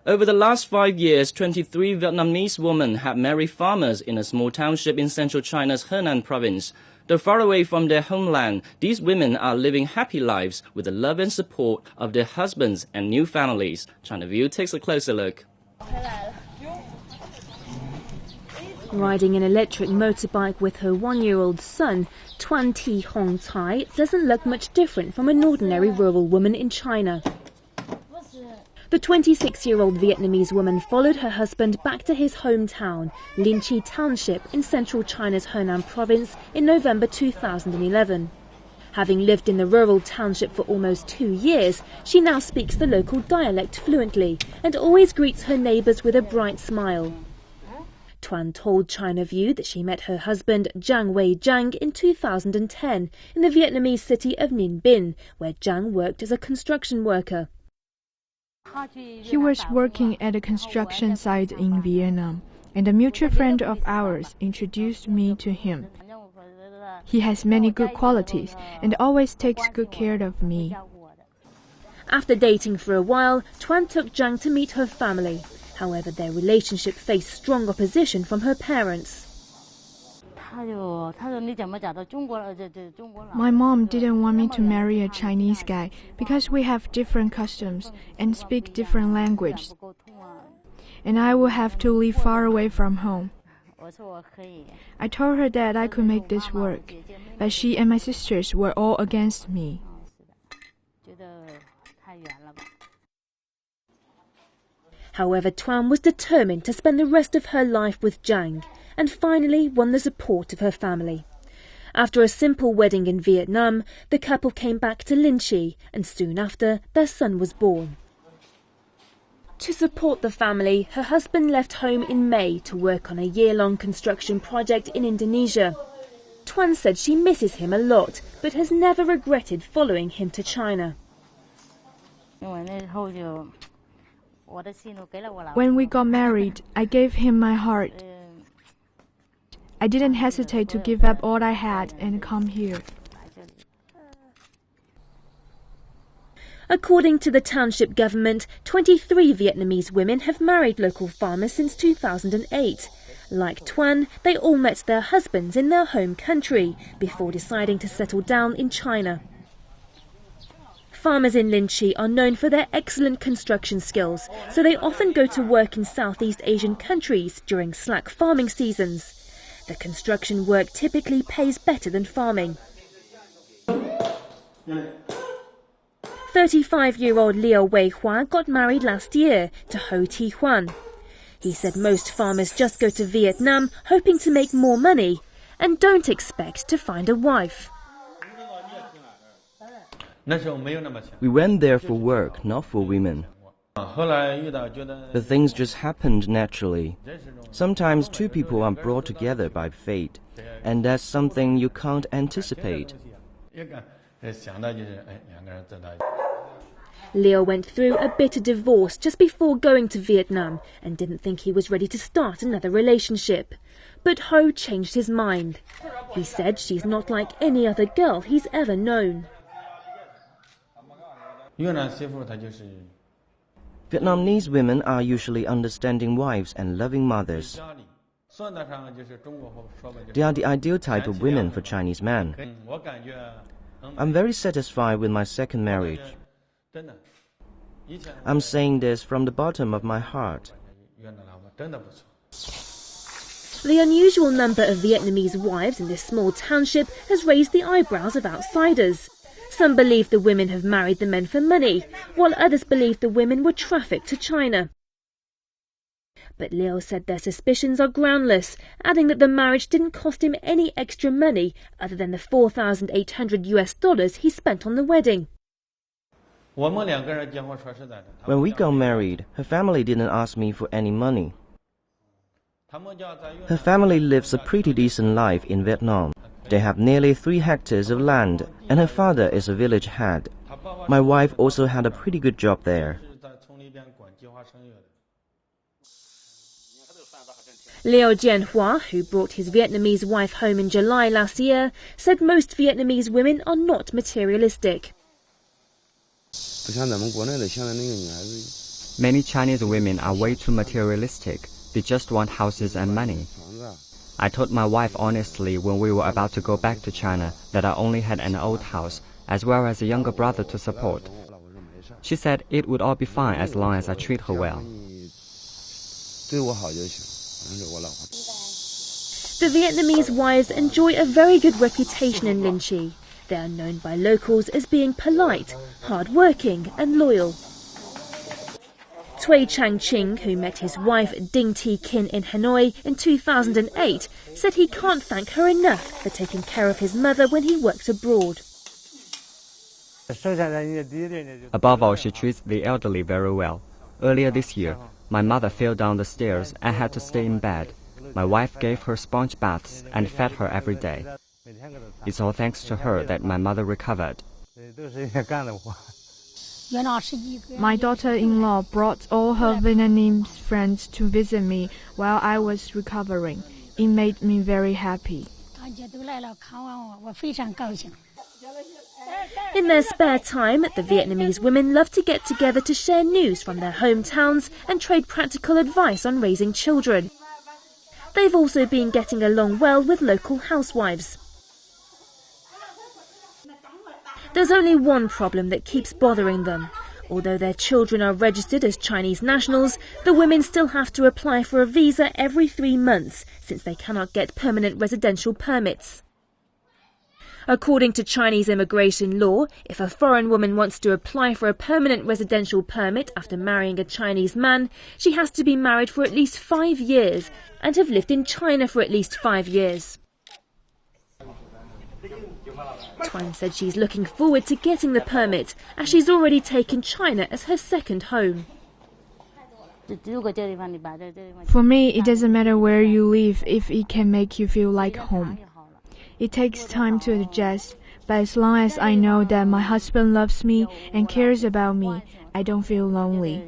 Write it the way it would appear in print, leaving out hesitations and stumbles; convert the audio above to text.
Over the last 5 years, 23 Vietnamese women have married farmers in a small township in central China's Henan province. Though far away from their homeland, these women are living happy lives with the love and support of their husbands and new families. China View takes a closer look. Riding an electric motorbike with her 1-year-old son, Tuan Thi Hong Tsai doesn't look much different from an ordinary rural woman in China. The 26-year-old Vietnamese woman followed her husband back to his hometown, Linh Chi township in central China's Henan province in November 2011. Having lived in the rural township for almost 2 years, she now speaks the local dialect fluently and always greets her neighbours with a bright smile. Tuan told China View that she met her husband Giang Wei Giang in 2010 in the Vietnamese city of Ninh Binh, where Giang worked as a construction worker. He was working at a construction site in Vietnam, and a mutual friend of ours introduced me to him. He has many good qualities and always takes good care of me. After dating for a while, Tuan took Giang to meet her family. However, their relationship faced strong opposition from her parents. My mom didn't want me to marry a Chinese guy because we have different customs and speak different languages, and I would have to live far away from home. I told her that I could make this work, but she and my sisters were all against me. However, Tuan was determined to spend the rest of her life with Giang, and finally won the support of her family. After a simple wedding in Vietnam, the couple came back to Linh Chi, and soon after, their son was born. To support the family, her husband left home in May to work on a year-long construction project in Indonesia. Tuan said she misses him a lot, but has never regretted following him to China. When we got married, I gave him my heart. I didn't hesitate to give up all I had and come here. According to the township government, 23 Vietnamese women have married local farmers since 2008. Like Tuan, they all met their husbands in their home country before deciding to settle down in China. Farmers in Linh Chi are known for their excellent construction skills, so they often go to work in Southeast Asian countries during slack farming seasons. The construction work typically pays better than farming. 35-year-old Liu Weihua got married last year to Ho Thi Huan. He said most farmers just go to Vietnam hoping to make more money and don't expect to find a wife. We went there for work, not for women. The things just happened naturally. Sometimes two people are brought together by fate, and that's something you can't anticipate. Leo went through a bitter divorce just before going to Vietnam and didn't think he was ready to start another relationship. But Ho changed his mind. He said she's not like any other girl he's ever known. Vietnamese women are usually understanding wives and loving mothers. They are the ideal type of women for Chinese men. I'm very satisfied with my second marriage. I'm saying this from the bottom of my heart. The unusual number of Vietnamese wives in this small township has raised the eyebrows of outsiders. Some believe the women have married the men for money, while others believe the women were trafficked to China. But Leo said their suspicions are groundless, adding that the marriage didn't cost him any extra money other than the $4,800 he spent on the wedding. When we got married, her family didn't ask me for any money. Her family lives a pretty decent life in Vietnam. They have nearly 3 hectares of land, and her father is a village head. My wife also had a pretty good job there. Liu Jianhua, who brought his Vietnamese wife home in July last year, said most Vietnamese women are not materialistic. Many Chinese women are way too materialistic. They just want houses and money. I told my wife honestly when we were about to go back to China that I only had an old house, as well as a younger brother to support. She said it would all be fine as long as I treat her well. The Vietnamese wives enjoy a very good reputation in Linchi. They are known by locals as being polite, hard-working and loyal. Tui Chang Ching, who met his wife Ding Ti Kin in Hanoi in 2008, said he can't thank her enough for taking care of his mother when he worked abroad. Above all, she treats the elderly very well. Earlier this year, my mother fell down the stairs and had to stay in bed. My wife gave her sponge baths and fed her every day. It's all thanks to her that my mother recovered. My daughter-in-law brought all her Vietnamese friends to visit me while I was recovering. It made me very happy. In their spare time, the Vietnamese women love to get together to share news from their hometowns and trade practical advice on raising children. They've also been getting along well with local housewives. There's only one problem that keeps bothering them. Although their children are registered as Chinese nationals, the women still have to apply for a visa every 3 months, since they cannot get permanent residential permits. According to Chinese immigration law, if a foreign woman wants to apply for a permanent residential permit after marrying a Chinese man, she has to be married for at least 5 years and have lived in China for at least 5 years. Tuan said she's looking forward to getting the permit, as she's already taken China as her second home. For me, it doesn't matter where you live if it can make you feel like home. It takes time to adjust, but as long as I know that my husband loves me and cares about me, I don't feel lonely.